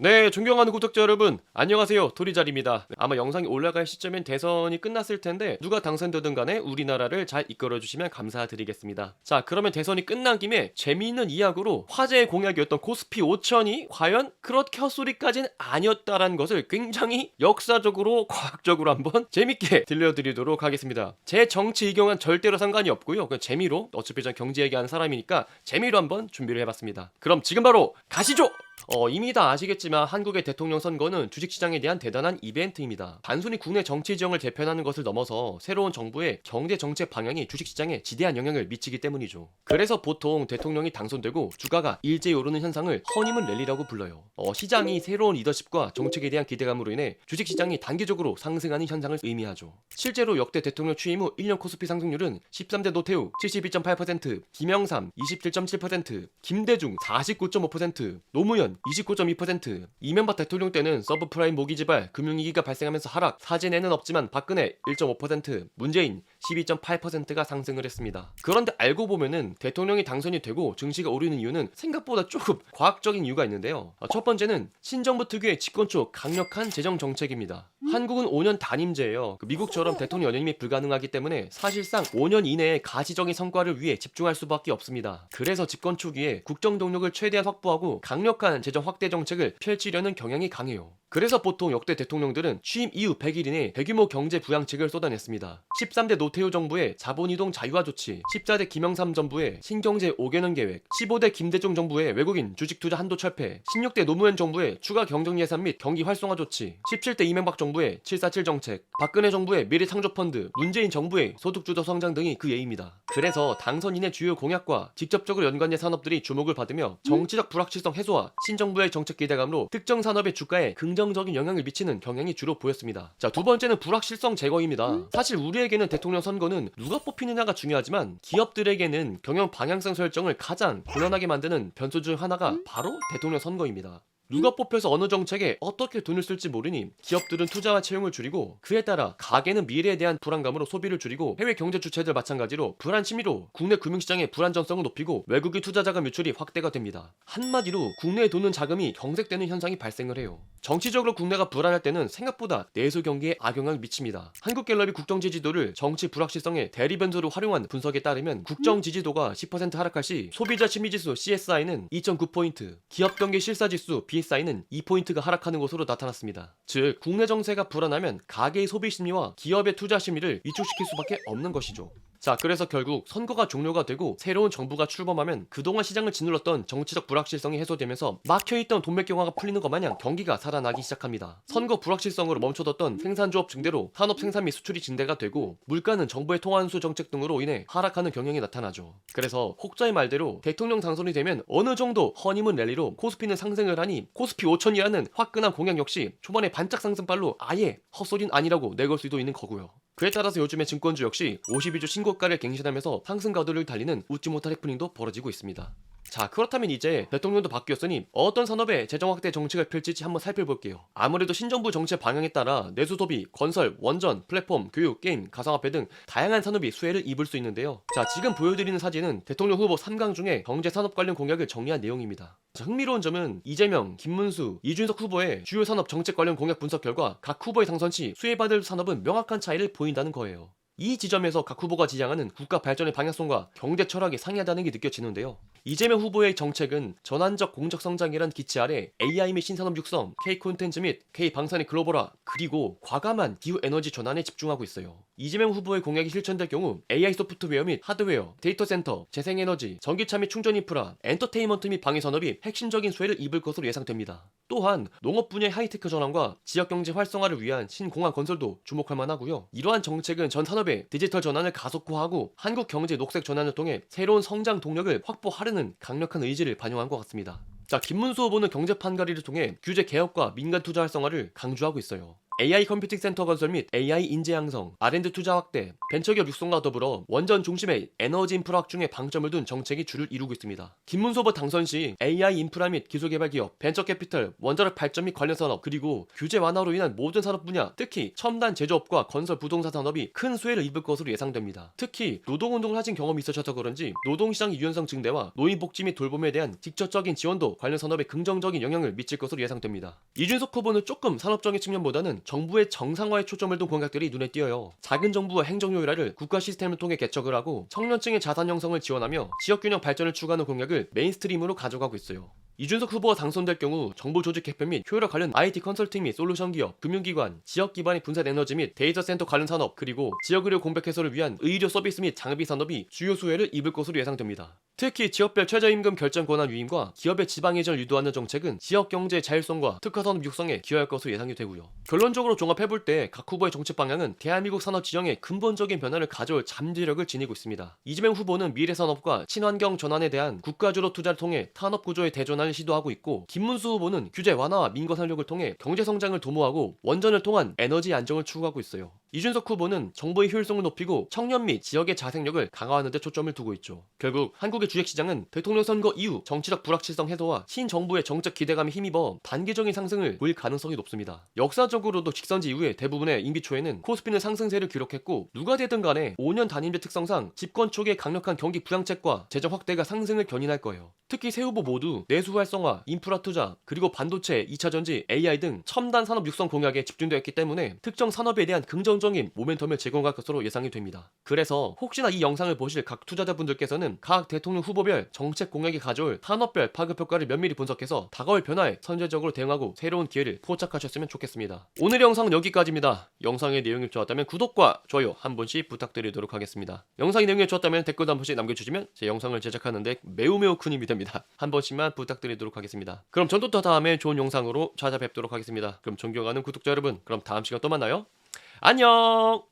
네, 존경하는 구독자 여러분, 안녕하세요. 토리자리입니다. 아마 영상이 올라갈 시점엔 대선이 끝났을 텐데 누가 당선되든 간에 우리나라를 잘 이끌어주시면 감사드리겠습니다. 자, 그러면 대선이 끝난 김에 재미있는 이야기로 화제의 공약이었던 코스피 5천이 과연 그렇게 헛소리까지는 아니었다라는 것을 굉장히 역사적으로 과학적으로 한번 재밌게 들려드리도록 하겠습니다. 제 정치 의견은 절대로 상관이 없고요. 그냥 재미로, 어차피 전 경제 얘기하는 사람이니까 재미로 한번 준비를 해봤습니다. 그럼 지금 바로 가시죠! 이미 다 아시겠지만 한국의 대통령 선거는 주식시장에 대한 대단한 이벤트입니다. 단순히 국내 정치 지형을 대표하는 것을 넘어서 새로운 정부의 경제 정책 방향이 주식시장에 지대한 영향을 미치기 때문이죠. 그래서 보통 대통령이 당선되고 주가가 일제히 오르는 현상을 허니문 랠리라고 불러요. 시장이 새로운 리더십과 정책에 대한 기대감으로 인해 주식시장이 단기적으로 상승하는 현상을 의미하죠. 실제로 역대 대통령 취임 후 1년 코스피 상승률은 13대 노태우 72.8%, 김영삼 27.7%, 김대중 49.5%, 노무현 29.2%, 이명박 대통령 때는 서브프라임 모기지발 금융위기가 발생하면서 하락, 사진에는 없지만 박근혜 1.5%, 문재인 12.8%가 상승을 했습니다. 그런데 알고 보면은 대통령이 당선이 되고 증시가 오르는 이유는 생각보다 조금 과학적인 이유가 있는데요. 첫 번째는 신정부 특유의 집권 초 강력한 재정 정책입니다. 한국은 5년 단임제예요. 미국처럼 대통령 연임이 불가능하기 때문에 사실상 5년 이내에 가시적인 성과를 위해 집중할 수밖에 없습니다. 그래서 집권 초기에 국정 동력을 최대한 확보하고 강력한 재정 확대 정책을 펼치려는 경향이 강해요. 그래서 보통 역대 대통령들은 취임 이후 100일 이내 대규모 경제 부양책을 쏟아냈습니다. 13대 노태우 정부의 자본이동 자유화 조치, 14대 김영삼 정부의 신경제 5개년 계획, 15대 김대중 정부의 외국인 주식 투자 한도 철폐, 16대 노무현 정부의 추가 경정 예산 및 경기 활성화 조치, 17대 이명박 정부의 747 정책, 박근혜 정부의 미래창조펀드, 문재인 정부의 소득주도 성장 등이 그 예입니다. 그래서 당선인의 주요 공약과 직접적으로 연관된 산업들이 주목을 받으며 정치적 불확실성 해소와 신정부의 정책 기대감으로 특정 산업의 주가에 긍정적인 영향을 미치는 경향이 주로 보였습니다. 자, 두 번째는 불확실성 제거입니다. 사실 우리에게는 대통령 선거는 누가 뽑히느냐가 중요하지만 기업들에게는 경영 방향성 설정을 가장 곤란하게 만드는 변수 중 하나가 바로 대통령 선거입니다. 누가 뽑혀서 어느 정책에 어떻게 돈을 쓸지 모르니 기업들은 투자와 채용을 줄이고, 그에 따라 가계는 미래에 대한 불안감으로 소비를 줄이고, 해외 경제 주체들 마찬가지로 불안 심리로 국내 금융시장의 불안정성을 높이고 외국인 투자자가 유출이 확대가 됩니다. 한마디로 국내에 도는 자금이 경색되는 현상이 발생을 해요. 정치적으로 국내가 불안할 때는 생각보다 내수 경기에 악영향을 미칩니다. 한국갤럽이 국정 지지도를 정치 불확실성의 대리 변수로 활용한 분석에 따르면 국정 지지도가 10% 하락할 시 소비자 심리지수 CSI는 2.9포인트, 기업 경기 실사지수 BSI는 2포인트가 하락하는 것으로 나타났습니다. 즉, 국내 정세가 불안하면 가계의 소비 심리와 기업의 투자 심리를 위축시킬 수밖에 없는 것이죠. 자, 그래서 결국 선거가 종료가 되고 새로운 정부가 출범하면 그동안 시장을 짓눌렀던 정치적 불확실성이 해소되면서 막혀있던 돈맥경화가 풀리는 것 마냥 경기가 살아나기 시작합니다. 선거 불확실성으로 멈춰뒀던 생산조업 증대로 산업 생산 및 수출이 증대가 되고, 물가는 정부의 통화환수 정책 등으로 인해 하락하는 경향이 나타나죠. 그래서 혹자의 말대로 대통령 당선이 되면 어느 정도 허니문 랠리로 코스피는 상승을 하니 코스피 5천이라는 화끈한 공약 역시 초반에 반짝 상승발로 아예 헛소린 아니라고 내걸 수도 있는 거고요. 그에 따라서 요즘의 증권주 역시 52주 신고가를 갱신하면서 상승 가도를 달리는 웃지 못할 해프닝도 벌어지고 있습니다. 자, 그렇다면 이제 대통령도 바뀌었으니 어떤 산업에 재정 확대 정책을 펼칠지 한번 살펴볼게요. 아무래도 신정부 정책 방향에 따라 내수 소비, 건설, 원전, 플랫폼, 교육, 게임, 가상화폐 등 다양한 산업이 수혜를 입을 수 있는데요. 자, 지금 보여드리는 사진은 대통령 후보 3강 중에 경제산업 관련 공약을 정리한 내용입니다. 자, 흥미로운 점은 이재명, 김문수, 이준석 후보의 주요 산업 정책 관련 공약 분석 결과 각 후보의 당선 시 수혜받을 산업은 명확한 차이를 보인다는 거예요. 이 지점에서 각 후보가 지향하는 국가 발전의 방향성과 경제 철학이 상이하다는 게 느껴지는데요. 이재명 후보의 정책은 전환적 공적 성장이란 기치 아래 AI 및 신산업 육성, K 콘텐츠 및 K 방산의 글로벌화, 그리고 과감한 기후 에너지 전환에 집중하고 있어요. 이재명 후보의 공약이 실천될 경우 AI 소프트웨어 및 하드웨어, 데이터 센터, 재생에너지, 전기차 및 충전 인프라, 엔터테인먼트 및 방위 산업이 핵심적인 수혜를 입을 것으로 예상됩니다. 또한 농업 분야의 하이테크 전환과 지역경제 활성화를 위한 신공항 건설도 주목할 만하고요. 이러한 정책은 전 산업의 디지털 전환을 가속화하고 한국 경제 녹색 전환을 통해 새로운 성장 동력을 확보하려는 강력한 의지를 반영한 것 같습니다. 자, 김문수 후보는 경제 판가리를 통해 규제 개혁과 민간 투자 활성화를 강조하고 있어요. AI 컴퓨팅 센터 건설 및 AI 인재 양성, R&D 투자 확대, 벤처기업 육성과 더불어 원전 중심의 에너지 인프라 확충에 방점을 둔 정책이 주를 이루고 있습니다. 김문수 후보 당선 시 AI 인프라 및 기술개발 기업, 벤처캐피털, 원자력 발전 및 관련 산업, 그리고 규제 완화로 인한 모든 산업 분야, 특히 첨단 제조업과 건설 부동산 산업이 큰 수혜를 입을 것으로 예상됩니다. 특히 노동운동을 하신 경험이 있으셔서 그런지 노동시장 유연성 증대와 노인복지 및 돌봄에 대한 직접적인 지원도 관련 산업에 긍정적인 영향을 미칠 것으로 예상됩니다. 이준석 후보는 조금 산업적인 측면보다는 정부의 정상화에 초점을 둔 공약들이 눈에 띄어요. 작은 정부와 행정 효율화를 국가 시스템을 통해 개척을 하고 청년층의 자산 형성을 지원하며 지역균형 발전을 추구하는 공약을 메인스트림으로 가져가고 있어요. 이준석 후보가 당선될 경우 정보 조직 개편 및 효율화 관련 IT 컨설팅 및 솔루션 기업, 금융기관, 지역 기반의 분산 에너지 및 데이터 센터 관련 산업, 그리고 지역 의료 공백 해소를 위한 의료 서비스 및 장비 산업이 주요 수혜를 입을 것으로 예상됩니다. 특히 지역별 최저임금 결정 권한 유임과 기업의 지방 이전을 유도하는 정책은 지역 경제의 자율성과 특화산업 육성에 기여할 것으로 예상이 되고요. 결론적으로 종합해볼 때 각 후보의 정책 방향은 대한민국 산업 지형에 근본적인 변화를 가져올 잠재력을 지니고 있습니다. 이재명 후보는 미래 산업과 친환경 전환에 대한 국가주도 투자를 통해 산업 구조의 대전환을 시도하고 있고, 김문수 후보는 규제 완화와 민거 살력을 통해 경제 성장을 도모하고 원전을 통한 에너지 안정을 추구하고 있어요. 이준석 후보는 정부의 효율성을 높이고 청년 및 지역의 자생력을 강화하는 데 초점을 두고 있죠. 결국 한국의 주식시장은 대통령 선거 이후 정치적 불확실성 해소와 신정부의 정책 기대감에 힘입어 단기적인 상승을 보일 가능성이 높습니다. 역사적으로도 직선제 이후에 대부분의 임기 초에는 코스피는 상승세를 기록했고, 누가 되든 간에 5년 단임제 특성상 집권 초기의 강력한 경기 부양책과 재정 확대가 상승을 견인할 거예요. 특히 세 후보 모두 내수 활성화, 인프라 투자, 그리고 반도체, 2차전지, AI 등 첨단 산업 육성 공약에 집중되어 있기 때문에 특정 산업에 대한 긍정적인 모멘텀을 제공할 것으로 예상이 됩니다. 그래서 혹시나 이 영상을 보실 각 투자자분들께서는 각 대통령 후보별 정책 공약이 가져올 산업별 파급 효과를 면밀히 분석해서 다가올 변화에 선제적으로 대응하고 새로운 기회를 포착하셨으면 좋겠습니다. 오늘의 영상은 여기까지입니다. 영상의 내용이 좋았다면 구독과 좋아요 한 번씩 부탁드리도록 하겠습니다. 영상의 내용이 좋았다면 댓글도 한 번씩 남겨주시면 제 영상을 제작하는데 매우 큰 힘이 됩니다. 한 번씩만 부탁드리도록 하겠습니다. 그럼 전 또 다음에 좋은 영상으로 찾아뵙도록 하겠습니다. 그럼 존경하는 구독자 여러분, 그럼 다음 시간 또 만나요. 안녕.